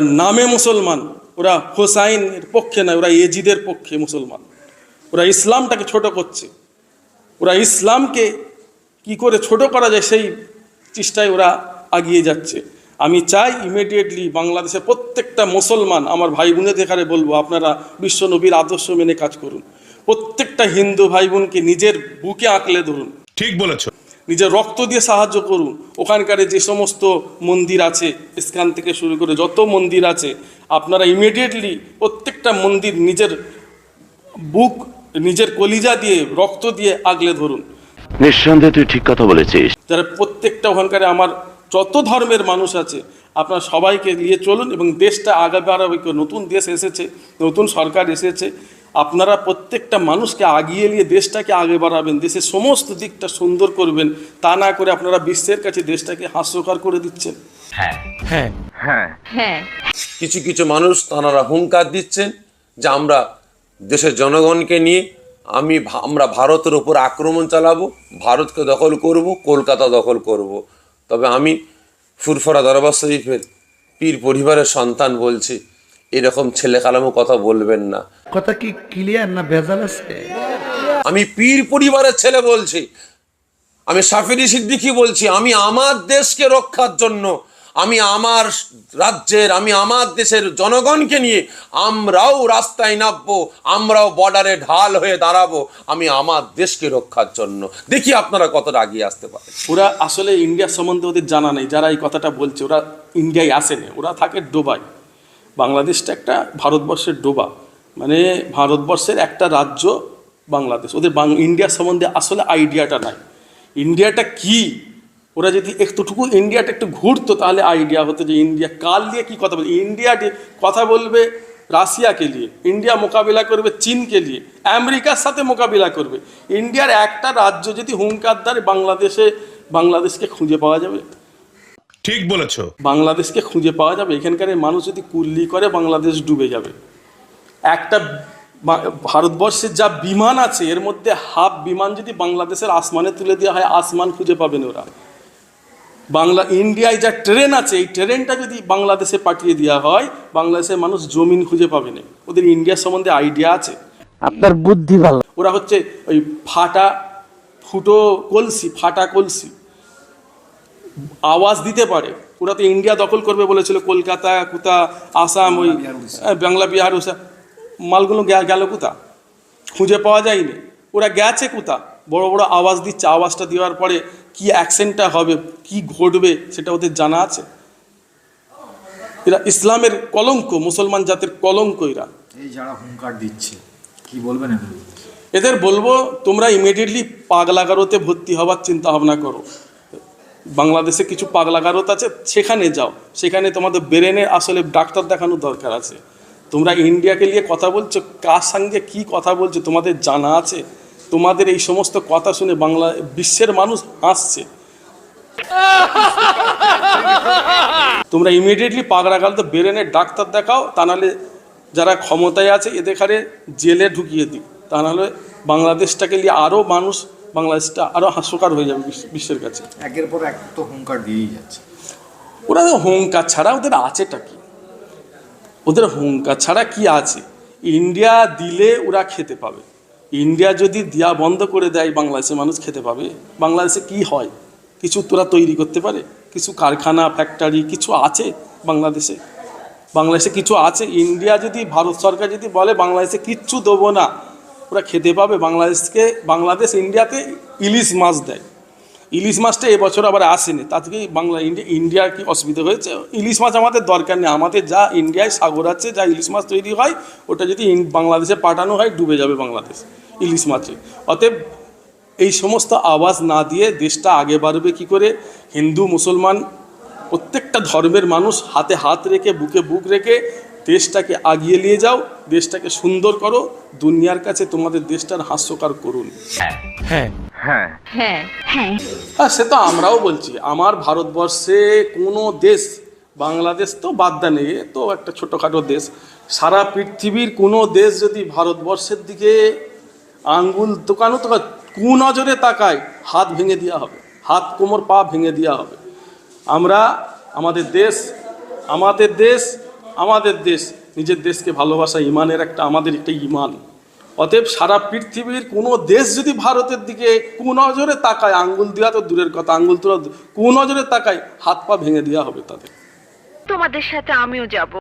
নামে মুসলমান, ওরা হোসাইনের পক্ষে নয়, ওরা এজিদের পক্ষে মুসলমান। ওরা ইসলামটাকে ছোট করছে, ওরা ইসলামকে কি করে ছোট করা যায় সেই চেষ্টায় ওরা এগিয়ে যাচ্ছে। আমি চাই ইমিডিয়েটলি বাংলাদেশের প্রত্যেকটা মুসলমান আমার ভাই বোনেদের এখানে বলবো, আপনারা বিশ্ব নবীর আদর্শ মেনে কাজ করুন। প্রত্যেকটা হিন্দু ভাই বোনকে নিজের বুকে আঁকলে ধরুন, ঠিক বলেছো, নিজের রক্ত দিয়ে সাহায্য করুন। ওখানকার যে সমস্ত মন্দির আছে, ইস্কন থেকে শুরু করে যত মন্দির আছে, আপনারা ইমিডিয়েটলি প্রত্যেকটা মন্দির নিজের বুক, নিজের কলিজা দিয়ে, রক্ত দিয়ে আগলে ধরুন। নিঃসন্দেহে তুই ঠিক কথা বলেছিস। যারা প্রত্যেকটা ওখানকার আমার যত ধর্মের মানুষ আছে, আপনারা সবাইকে নিয়ে চলুন এবং দেশটা আগে বাড়াবে। নতুন দেশ এসেছে, নতুন সরকার এসেছে, আপনারা প্রত্যেকটা মানুষকে আগিয়ে নিয়ে দেশটাকে আগে বাড়াবেন, দেশের সমস্ত দিকটা সুন্দর করবেন। তা না করে আপনারা বিশ্বের কাছে দেশটাকে হাস্যকর করে দিচ্ছেন। হ্যাঁ হ্যাঁ হ্যাঁ হ্যাঁ কিছু কিছু মানুষ তারা হুঙ্কার দিচ্ছেন যে আমরা দেশের জনগণকে নিয়ে আমরা ভারতের উপর আক্রমণ চালাবো, ভারতকে দখল করব, কলকাতা দখল করব। তবে আমি ফুরফুরা দরবার শরীফের পীর পরিবারের সন্তান বলছি, এরকম ছেলে কালামো কথা বলবেন না। কথা কি ক্লিয়ার না ভেজাল আছে? আমি পীর পরিবারের ছেলে বলছি, আমি সাফিরি সিদ্দিকী বলছি, আমি আমার দেশকে রক্ষার জন্য, আমি আমার রাজ্যের, আমি আমার দেশের জনগণকে নিয়ে আমরাও রাস্তায় নামবো, আমরাও বর্ডারে ঢাল হয়ে দাঁড়াবো, আমি আমার দেশকে রক্ষার জন্য। দেখি আপনারা কতটা এগিয়ে আসতে পারে। ওরা আসলে ইন্ডিয়া সম্বন্ধে ওদের জানা নেই। যারা এই কথাটা বলছে, ওরা ইন্ডিয়ায় আসেনি, ওরা থাকে ডোবায়। বাংলাদেশটা একটা ভারতবর্ষের ডোবা, মানে ভারতবর্ষের একটা রাজ্য বাংলাদেশ। ওদের ইন্ডিয়া সম্বন্ধে আসলে আইডিয়াটা নাই। ইন্ডিয়াটা কি, ওরা যদি একটুটুকু ইন্ডিয়াটা একটু ঘুরতো তাহলে আইডিয়া হতো যে ইন্ডিয়া কাল নিয়ে কী কথা বলবে। ইন্ডিয়া কথা বলবে রাশিয়াকে নিয়ে, ইন্ডিয়া মোকাবিলা করবে চীনকে নিয়ে, আমেরিকার সাথে মোকাবিলা করবে। ইন্ডিয়ার একটা রাজ্য যদি হুঙ্কার দেয়, বাংলাদেশকে খুঁজে পাওয়া যাবে। ঠিক বলেছো, বাংলাদেশকে খুঁজে পাওয়া যাবে। এখানকার মানুষ যদি কুল্লি করে, বাংলাদেশ ডুবে যাবে। একটা ভারতবর্ষের যা বিমান আছে, এর মধ্যে হাফ বিমান যদি বাংলাদেশের আসমানে তুলে দেওয়া হয়, আসমান খুঁজে পাবেন ওরা। ইন্ডিয়ায় যা ট্রেন আছে, এই ট্রেনটা যদি বাংলাদেশে পাঠিয়ে দেওয়া হয়, বাংলাদেশের মানুষ জমিন খুঁজে পাবে না। ওদের ইন্ডিয়া সম্বন্ধে আইডিয়া আছে। আপনার বুদ্ধি ভালো। ওরা হচ্ছে ওই ফাটা কলসি আওয়াজ দিতে পারে। ওরা তো ইন্ডিয়া দখল করবে বলেছিল, কলকাতা, কোথা, আসাম, ওই বাংলা, বিহার, ওসা মালগুলো গেল কোথা, খুঁজে পাওয়া যায়নি। ওরা গেছে কোথা, বড় বড় আওয়াজ দিচ্ছে। আওয়াজটা দেওয়ার পরে কি অ্যাকশনটা হবে, কি ঘটবে, সেটা ওদের জানা আছে। এরা ইসলামের কলঙ্ক, মুসলমান জাতির কলঙ্ক। এরা এই যারা হুঙ্কার দিচ্ছে, কি বলবেন এদের বলবো, তোমরা ইমিডিয়েটলি পাগলাগারোতে ভর্তি হওয়ার চিন্তা ভাবনা করো। বাংলাদেশে কিছু পাগলাগারত আছে, সেখানে যাও। সেখানে তোমাদের ব্রেনে আসলে ডাক্তার দেখানোর দরকার আছে। তোমরা ইন্ডিয়াকে নিয়ে কথা বলছো, কার সঙ্গে কি কথা বলছো তোমাদের জানা আছে? তোমাদের এই সমস্ত কথা শুনে বিশ্বের মানুষ হাসছে। তোমরা ইমিডিয়েটলি পাগলাগারোতে ব্রেনে ডাক্তার দেখাও, তা নাহলে যারা ক্ষমতায় আছে এদের জেলে ঢুকিয়ে দিই। তা নাহলে বাংলাদেশটাকে নিয়ে আরও মানুষ, বাংলাদেশটা আরও হাস্যকর হয়ে যাবে বিশ্বের কাছে। একের পর এক তো হুঙ্কার দিয়েই যাচ্ছে। ওরা হুঙ্কার ছাড়া ওদের আছেটা কি? ওদের হুঙ্কার ছাড়া কি আছে? ইন্ডিয়া দিলে ওরা খেতে পাবে। ইন্ডিয়া যদি দেওয়া বন্ধ করে দেয়, বাংলাদেশের মানুষ খেতে পাবে। বাংলাদেশে কি হয়? কিছু তোরা তৈরি করতে পারে? কিছু কারখানা, ফ্যাক্টরি কিছু আছে বাংলাদেশে কিছু আছে? ইন্ডিয়া যদি, ভারত সরকার যদি বলে বাংলাদেশে কিচ্ছু দেবো না, ওরা খেতে পাবে? বাংলাদেশ ইন্ডিয়াতে ইলিশ মাছ দেয়। ইলিশ মাছটা এবছর আবার আসেনি, তা থেকে ইন্ডিয়ার কি অসুবিধা হয়েছে? ইলিশ মাছ আমাদের দরকার নেই। আমাদের যা ইন্ডিয়ায় সাগর আছে, যা ইলিশ মাছ তৈরি হয়, ওটা যদি বাংলাদেশে পাঠানো হয়, ডুবে যাবে বাংলাদেশ ইলিশ মাছে। অতএব এই সমস্ত আওয়াজ না দিয়ে দেশটা আগে বাড়বে কি করে? হিন্দু, মুসলমান, প্রত্যেকটা ধর্মের মানুষ হাতে হাত রেখে, বুকে বুক রেখে দেশটাকে আগিয়ে নিয়ে যাও, দেশটাকে সুন্দর করো, দুনিয়ার কাছে তোমাদের দেশটার হাস্যকর করুন। হ্যাঁ হ্যাঁ হ্যাঁ হ্যাঁ হ্যাঁ, সে তো আমরাও বলছি। আমার ভারতবর্ষে কোনো দেশ, বাংলাদেশ তো বাদ দেন, তো একটা ছোটোখাটো দেশ, সারা পৃথিবীর কোনো দেশ যদি ভারতবর্ষের দিকে আঙ্গুল তোকানো কুনজরে তাকায়, হাত ভেঙে দেওয়া হবে, হাত কোমর পা ভেঙে দেওয়া হবে। আমাদের দেশ আমাদের দেশ, নিজের দেশকে ভালোবাসা ইমানের আমাদের একটা ইমান। অতএব সারা পৃথিবীর কোনো দেশ যদি ভারতের দিকে কুনজরে তাকায়, আঙ্গুল দেওয়া তো দূরের কথা, আঙ্গুল তোলা কুনজরে তাকায়, হাত পা ভেঙে দেওয়া হবে তাদের। তোমাদের সাথে আমিও যাব।